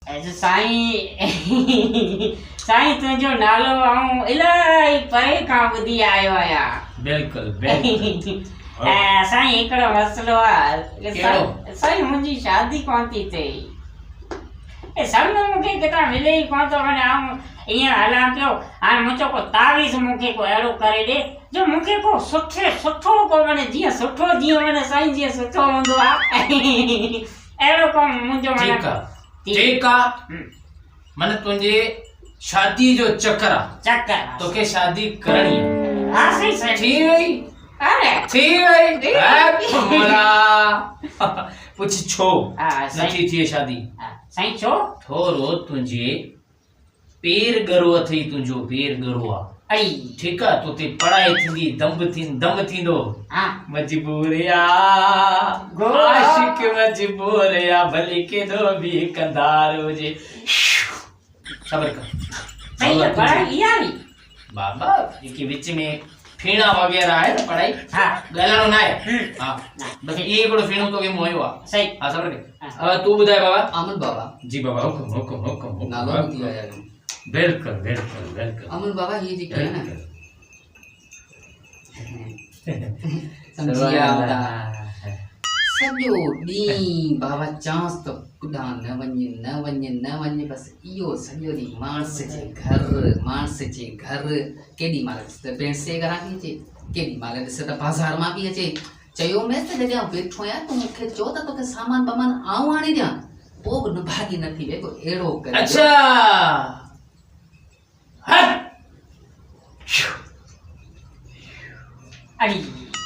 ऐसे साईं साईं तुंहिंजो नालो आऊं इलाही परे खां ॿुधी आयो आहियां। बिल्कुलु बिल्कुलु। ऐं साईं हिकिड़ो मसइलो आहे। कहिड़ो? साईं मुंहिंजी शादी कोन थी थिए। सभु मूंखे किथां मिले ई कोन थो वञे। आऊं ईअं हलां पियो, हाणे मुंहिंजो को तावीज़ मूंखे को अहिड़ो करे ॾे जो मूंखे को सुठो को वञे, जीअं सुठो जीअं वञे साईं, जीअं सुठो हूंदो आहे अहिड़ो को मुंहिंजो वञे। ठीक आ। मन तुंहिंजे शादी जो चक्कर चक्कर तोखे शादी करणी है। हाँ सही सही थी वई। अरे थी वई। मोरा पुछ छो नथी थिए शादी? साईं छो? थोरो तुंहिंजे पेर गरो अथई, तुंहिंजो पेर गरो आ। अई ठीक आ, तोते पढ़ाई थींदी, दम थींदो। मजबूरिया आशिक मजबूरिया भली के दो भी कंदार हुजे। सबर कर। सही है पढ़ाई यारी बाबा इनके बीच में फीणा वगैरह है ना पढ़ाई। हां गलानो ना है। हां बस ये एकड़ो फीणो तो के मोयो आ। सही। हां सबर कर। अब तू बुधाय बाबा। अमन बाबा जी बाबा हुकुम नालो दिया यार। बिल्कुल। अमन बाबा ये जी क्या ना समझिया होता सॼो ॾींहुं बाबा चांस तो कुॾां न वञे बस इहो सॼो ॾींहुं माणस जे घर केॾी महिल ॾिस त पैसे घरां थी अचे, केॾी महिल ॾिस त बाज़ार मां बि अचे। चयो में त जॾहिं वेठो आहियां तूं मूंखे चओ त तोखे सामान बमान आऊं आणे ॾियां, पोइ बि निभागी न थी वेठो अहिड़ो करे। अच्छा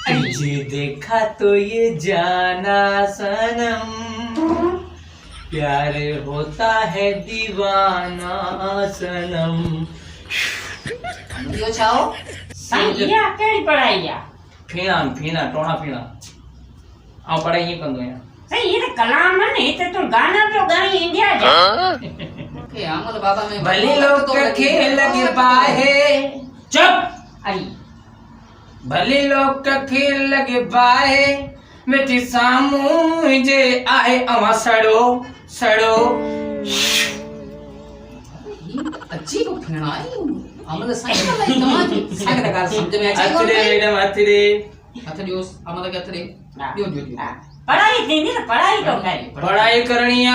तुझे देखा तो ये जाना सनम, प्यार होता है दीवाना सनम। यो चाहो साईं ये कहिड़ी पढ़ाई आहे? फीणा टोणा फीणा आऊं पढ़ाई ईअं कंदो आहियां। साईं ये त कलाम न हिते तूं गाना पियो ॻाई इंडिया जा। के अमल बाबा में भले लोग खेल लगे बाहे। चुप। अरे भले लोग खेल लगे बाहे, बेटी सामू जे आए अवा सड़ो अच्छी को फेणा आई अमल साईं का लाई तमाज साईं का गाल समझ में अचे कोन? मैडम अथरे दियो अमल के अथरे दियो पढ़ाई थींदी न, पढ़ाई तो करे। पढ़ाई करणी आ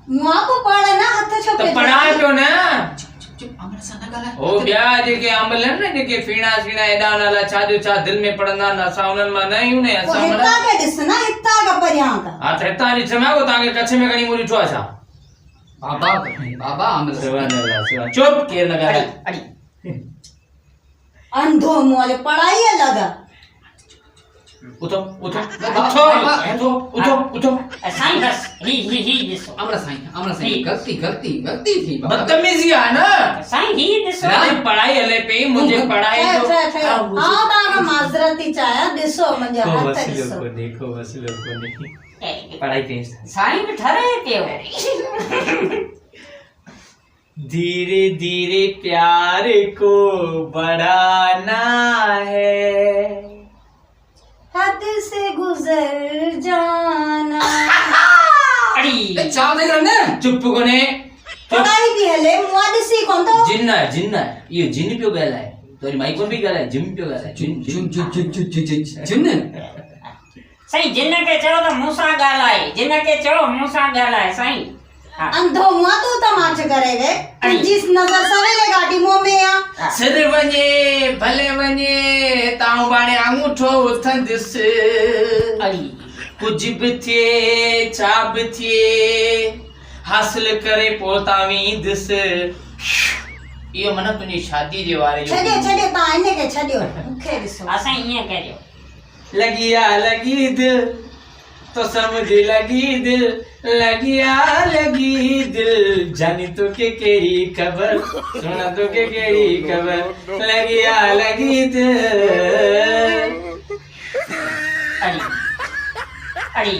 मुआ को पढ़ ना हथ छो तो पढ़ा पियो न। चुप अमल सा ना गाला ओ ॿिया जेके अमल आहिनि न, जेके फीणा एॾा नाला छा जो छा दिलि में पढ़ंदा आहिनि, असां उन्हनि मां न आहियूं न। असां हिता के ॾिस ना, हिता का परियां का। हा त हितां ॾिस मैं को तव्हांखे कच्छ में खणी मूं ॾिठो आहे छा? बाबा अमल चुप केर न ॻाल्हाए। अड़ी अंधो मुआ ले पढ़ाई अलग है। उठो साईं बस ही ॾिसो अमल साईं गलती थी बाबा। बदतमीजी आहे न साईं ही ॾिसो। राज पढ़ाई हले पई, मुंहिंजे पढ़ाई जो हां ताका माजरत थी चाहे ॾिसो मुंहिंजा हथ ॾिसो। देखो मसलो कोन्हे पढ़ाई कई। साईं बि ठरे पियो। धीरे धीरे प्यार को बढ़ाना है, हद से गुजर जाना। अड़ी चाव देख रहे हैं चुप कोने। पढ़ाई थी हले मुआ ॾिसी कोन तो। जिन्न आहे इहो जिन पियो ॻाल्हाए, तोरी माई कोन पई ॻाल्हाए, जिन पियो ॻाल्हाए। जिन साईं जिन खे चओ त मूं सां ॻाल्हाए, जिन खे चओ मूं सां ॻाल्हाए साईं। अंधो मुआ तू तमाच करे वे, तुझी नजर सवेले गाड़ी मुंह में आ। सिर वञे भले वञे ताऊं बाणे अंगूठो उथंदस। अड़ी कुछ भी थिए छा भी थिए हासिल करे पोता वेंदस। इहो मन तुंहिंजी शादी जे वारे जो छॾियो ता इने के छॾियो मूंखे ॾिसो। असां ईअं करियो। लगी दिल तो समझ लगी दिल जानी तो के केड़ी खबर, सुना तो के केड़ी खबर। लगी दिल अड़ी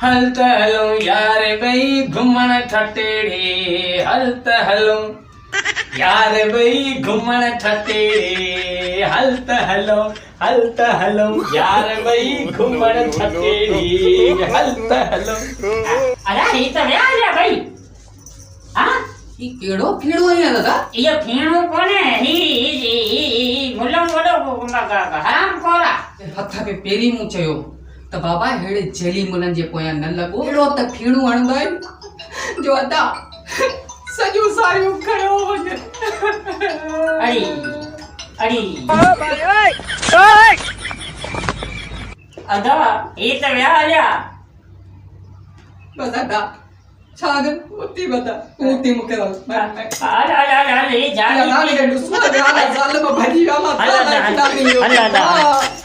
हल त हलो यार भई घुमण ठटेड़े, हल त हलो यार भई घुमण ठटे हलत हलो यार भई घुमण ठटे हलत हलो अरे ये तो व्या आया भाई हाँ ઈ કેડો ફીણો અહીંયા દાદા ये फीणू कोने ही मुल्लम वडो हराम कोरा हथा पे पेरी मु चयो त बाबा हेड़े जेली मुलन जे पोया न लगो एड़ो त फीणो हणंदा जो अदा सजो सारियो खड़ो वने अड़ी अड़ी अदा ये तो व्या आया बदादा छागन उती बदा उती मुकरा अरे अरे अरे ये जान जाली के दुश्मन जाला जाल में भजी वाला अल्लाह